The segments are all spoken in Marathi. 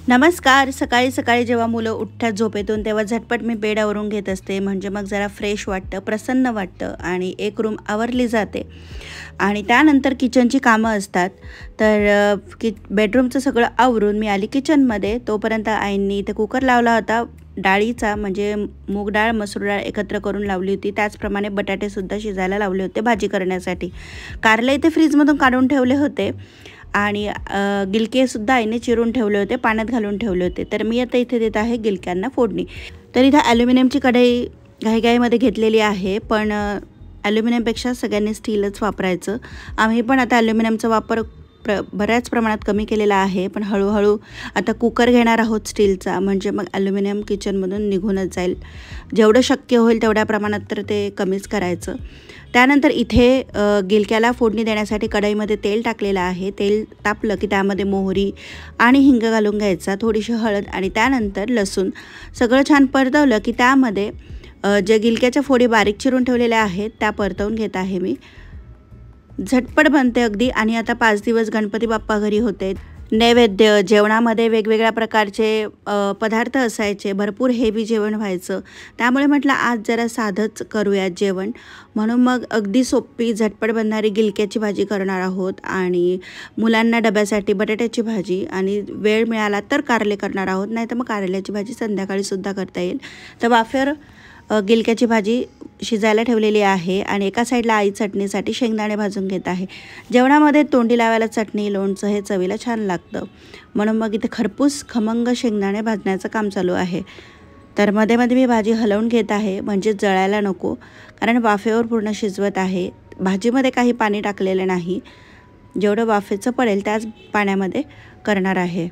नमस्कार. सकाळी सकाळी जेव्हा मुलं उठतात झोपेतून तेव्हा झटपट मी बेड आवरून घेत असते. म्हणजे मग जरा फ्रेश वाटतं, प्रसन्न वाटतं आणि एक रूम आवरली जाते. आणि त्यानंतर किचनची कामं असतात. तर बेडरूमचं सगळं आवरून मी आली किचनमध्ये. तोपर्यंत आईंनी इथे कुकर लावला होता डाळीचा, म्हणजे मूग डाळ, मसूर डाळ एकत्र करून लावली होती. त्याचप्रमाणे बटाटेसुद्धा शिजायला लावले होते भाजी करण्यासाठी. कारले इथे फ्रीजमधून काढून ठेवले होते आणि गिलकेसुद्धा आईने चिरून ठेवले होते, पाण्यात घालून ठेवले होते. तर मी आता इथे देत आहे गिलक्यांना फोडणी. तर इथे ॲल्युमिनियमची कढई घाईघाईमध्ये घेतलेली आहे, पण ॲल्युमिनियमपेक्षा सगळ्यांनी स्टीलच वापरायचं. आम्ही पण आता ॲल्युमिनियमचा वापर बऱ्याच प्रमाणात कमी केलेला आहे, पण हळूहळू आता कुकर घेणार आहोत स्टीलचा, म्हणजे मग ॲल्युमिनियम किचनमधून निघूनच जाईल. जेवढं शक्य होईल तेवढ्या प्रमाणात तर ते कमीच करायचं. त्यानंतर इथे गिलक्याला फोडणी देण्यासाठी कढईमध्ये तेल टाकलेलं आहे. तेल तापलं की त्यामध्ये मोहरी आणि हिंग घालून घ्यायचा, थोडीशी हळद आणि त्यानंतर लसूण सगळं छान परतवलं की त्यामध्ये जे गिलक्याच्या फोडी बारीक चिरून ठेवलेल्या आहेत त्या परतवून घेत आहे मी. झटपट बनते अगदी. आणि आता 5 दिवस गणपती बाप्पा घरी होते. नैवेद्य जेवणामध्ये वेगवेगळ्या प्रकारचे पदार्थ असायचे, भरपूर हेवी जेवण व्हायचं. त्यामुळे म्हटलं आज जरा साधंच करूयात जेवण, म्हणून मग अगदी सोपी झटपट बनणारी गिलक्याची भाजी करणार आहोत. आणि मुलांना डब्यासाठी बटाट्याची भाजी, आणि वेळ मिळाला तर कारले करणार आहोत, नाही तर मग कारल्याची भाजी संध्याकाळीसुद्धा करता येईल. तर वाफेवर गिलक्याची भाजी शिजायला ठेवलेली आहे. आणि एका साईडला आई चटणीसाठी शेंगदाणे भाजून घेत आहे. जेवणामध्ये तोंडी लावायला चटणी, लोणचं हे चवीला छान लागतं, म्हणून मग इथे खरपूस खमंग शेंगदाणे भाजण्याचं काम चालू आहे. तर मध्ये मध्ये मी भाजी हलवून घेत आहे, म्हणजे जळायला नको, कारण वाफेवर पूर्ण शिजवत आहे. भाजीमध्ये काही पाणी टाकलेलं नाही, जेवढं वाफेचं पडेल त्याच पाण्यामध्ये करणार आहे.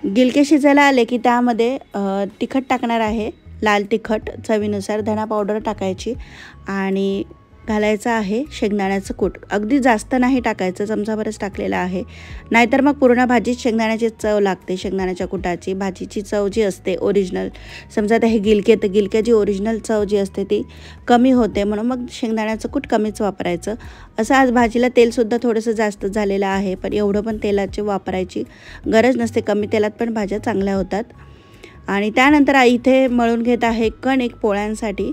गिलके शिजायला आले की त्यामध्ये तिखट टाकणार आहे, लाल तिखट चवीनुसार, धना पावडर टाकायची आणि घालायचं आहे शेंगदाण्याचं कूट. अगदी जास्त नाही टाकायचं, चमचाभरच टाकलेला आहे, नाहीतर मग पूर्ण भाजीत शेंगदाण्याची चव लागते. शेंगदाण्याच्या कुटाची भाजीची चव जी असते ओरिजिनल, समजा आता हे गिलके, तर गिलक्याची ओरिजिनल चव जी असते ती कमी होते, म्हणून मग शेंगदाण्याचं कूट कमीच वापरायचं. असं आज भाजीला तेलसुद्धा थोडंसं जास्त झालेलं आहे, पण एवढं पण तेलाची वापरायची गरज नसते, कमी तेलात पण भाज्या चांगल्या होतात. आणि त्यानंतर आई इथे मळून घेत आहे कणिक पोळ्यांसाठी.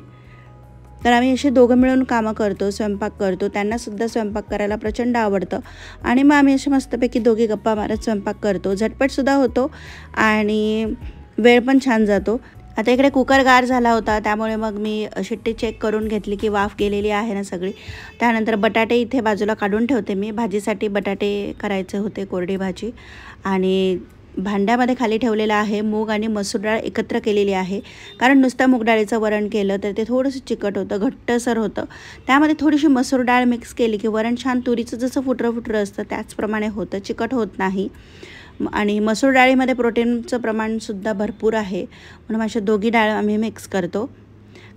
तर आम्ही असे दोघं मिळून कामं करतो, स्वयंपाक करतो. त्यांनासुद्धा स्वयंपाक करायला प्रचंड आवडतं आणि मग आम्ही असे मस्तपैकी दोघी गप्पा मारत स्वयंपाक करतो. झटपटसुद्धा होतो आणि वेळ पण छान जातो. आता इकडे कुकर गार झाला होता, त्यामुळे मग मी शिट्टी चेक करून घेतली की वाफ गेलेली आहे ना सगळी. त्यानंतर बटाटे इथे बाजूला काढून ठेवते मी. भाजीसाठी बटाटे करायचे होते, कोरडी भाजी. आणि भांड्यामध्ये खाली ठेवलेलं आहे मूग आणि मसूर डाळ एकत्र केलेली आहे, कारण नुसतं मूग डाळीचं वरण केलं तर ते थोडंसं चिकट होतं, घट्टसर होतं. त्यामध्ये थोडीशी मसूर डाळ मिक्स केली की वरण छान तुरीचं जसं फुटरं असतं त्याचप्रमाणे होतं, चिकट होत नाही. आणि मसूर डाळीमध्ये प्रोटीनचं प्रमाणसुद्धा भरपूर आहे, म्हणून अशा दोघी डाळ आम्ही मिक्स करतो.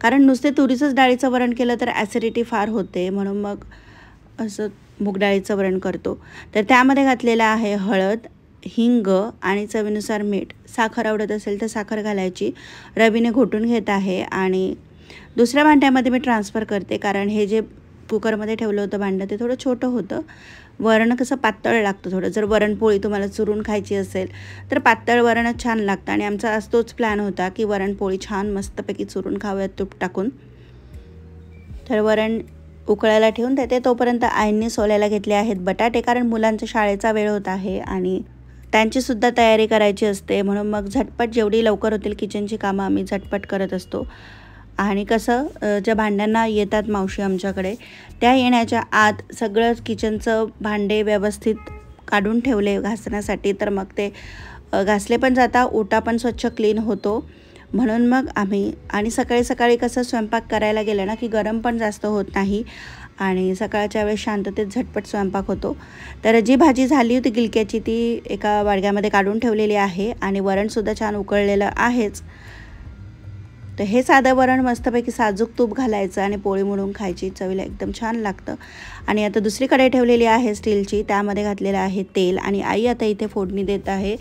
कारण नुसते तुरीचंच डाळीचं वरण केलं तर ॲसिडिटी फार होते, म्हणून मग असं मूग डाळीचं वरण करतो. तर त्यामध्ये घातलेलं आहे हळद, हिंग आणि चवीनुसार मीठ. साखर आवडत असेल तर साखर घालायची. रवीने घोटून घेत आहे आणि दुसऱ्या भांड्यामध्ये मी ट्रान्सफर करते, कारण हे जे कुकरमध्ये ठेवलं होतं भांडं ते थोडं छोटं होतं. वरण कसं पातळ लागतं थोडं. जर वरणपोळी तुम्हाला चुरून खायची असेल तर पातळ वरणच छान लागतं, आणि आमचा आज तोच प्लॅन होता की वरणपोळी छान मस्तपैकी चुरून खाऊयात तूप टाकून. तर वरण उकळायला ठेवून देते. तोपर्यंत आईंनी सोलायला घेतले आहेत बटाटे, कारण मुलांच्या शाळेचा वेळ होत आहे आणि त्यांचीसुद्धा तयारी करायची असते, म्हणून मग झटपट जेवढी लवकर होतील किचनची कामं आम्ही झटपट करत असतो. आणि कसं ज्या भांड्यांना येतात मावशी आमच्याकडे, त्या येण्याच्या आत सगळं किचनचं भांडे व्यवस्थित काढून ठेवले घासण्यासाठी, तर मग ते घासले पण जाता, ओटा पण स्वच्छ क्लीन होतो. म्हणून मग आम्ही, आणि सकाळी सकाळी कसं स्वयंपाक करायला गेलं ना की गरम पण जास्त होत नाही आणि सकाळच्या वेळेस शांततेत झटपट स्वयंपाक होतो. तर जी भाजी झाली होती गिलक्याची ती एका वाडग्यामध्ये काढून ठेवलेली आहे आणि वरणसुद्धा छान उकळलेलं आहेच. तर हे साधं वरण मस्तपैकी साजूक तूप घालायचं आणि पोळी म्हणून खायची, चवीला एकदम छान लागतं. आणि आता दुसरी कढई ठेवलेली आहे स्टीलची, त्यामध्ये घातलेलं आहे तेल. आणि आई आता इथे फोडणी देत आहे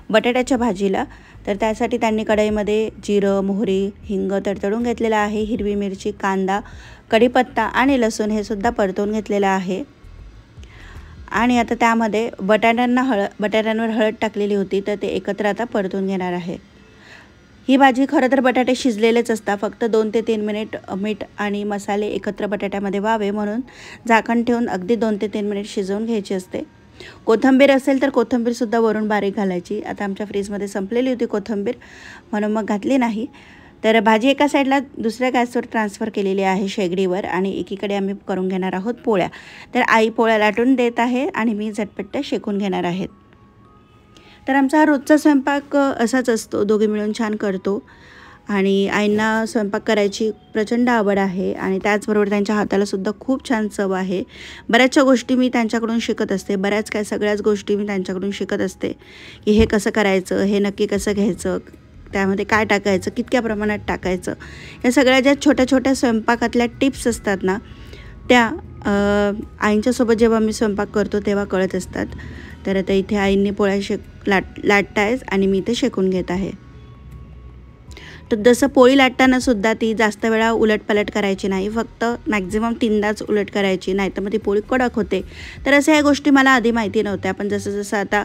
बटाट्याच्या भाजीला. तर त्यासाठी त्यांनी कढईमध्ये जिरं, मोहरी, हिंग तडतडून घेतलेलं आहे, हिरवी मिरची, कांदा, कढीपत्ता आणि लसूण हे सुद्धा परतवून घेतलेलं आहे. आणि आता त्यामध्ये बटाट्यांवर हळद टाकलेली होती, तर ते एकत्र आता परतून घेणार आहे. ही भाजी खरं तर बटाटे शिजलेलेच असतात, फक्त 2 ते 3 मिनिट मीठ आणि मसाले एकत्र बटाट्यामध्ये व्हावे म्हणून झाकण ठेवून अगदी 2 ते 3 मिनिट शिजवून घ्यायची असते. कोथिंबीर असेल तर कोथिंबीरसुद्धा वरून बारीक घालायची. आता आमच्या फ्रीजमध्ये संपलेली होती कोथिंबीर, म्हणून मग घातली नाही. तर भाजी एका साईडला दुसऱ्या गॅसवर ट्रान्सफर केलेली आहे शेगडीवर आणि एकीकडे आम्ही करून घेणार आहोत पोळ्या. तर आई पोळ्या लाटून देत आहे आणि मी झटपट शेकून घेणार आहेत. तर आमचा हा रोजचा स्वयंपाक असाच असतो, दोघे मिळून छान करतो आणि आईंना स्वयंपाक करायची प्रचंड आवड आहे आणि त्याचबरोबर त्यांच्या हातालासुद्धा खूप छान चव आहे. बऱ्याचशा गोष्टी मी त्यांच्याकडून शिकत असते, सगळ्याच गोष्टी मी त्यांच्याकडून शिकत असते की हे कसं करायचं, हे नक्की कसं घ्यायचं, त्यामध्ये काय टाकायचं, कितक्या प्रमाणात टाकायचं, या सगळ्या ज्या छोट्या छोट्या स्वयंपाकातल्या टिप्स असतात ना, त्या आईंच्यासोबत जेव्हा मी स्वयंपाक करतो तेव्हा कळत असतात. तर आता इथे आईंनी पोळ्या लाटत आहेत आणि मी इथे शेकून घेत आहे. तर जसं पोळी लाटताना सुद्धा ती जास्त वेळा उलटपलट करायची नाही, फक्त मॅक्झिमम 3दाच उलट करायची, नाहीतर मग ती पोळी कडक होते. तर अशा ह्या गोष्टी मला आधी माहिती नव्हत्या, पण जसं जसं आता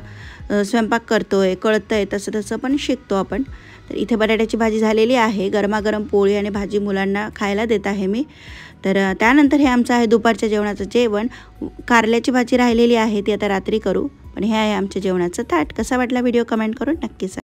स्वयंपाक करतोय कळतंय तसं तसं पण शिकतो आपण. तर इथे बटाट्याची भाजी झालेली आहे, गरमागरम पोळी आणि भाजी मुलांना खायला देत आहे मी. तर त्यानंतर हे आमचं आहे दुपारच्या जेवणाचं जेवण. कारल्याची भाजी राहिलेली आहे, ती आता रात्री करू, पण हे आहे आमच्या जेवणाचं ताट. कसा वाटला व्हिडिओ कमेंट करून नक्की सांगा.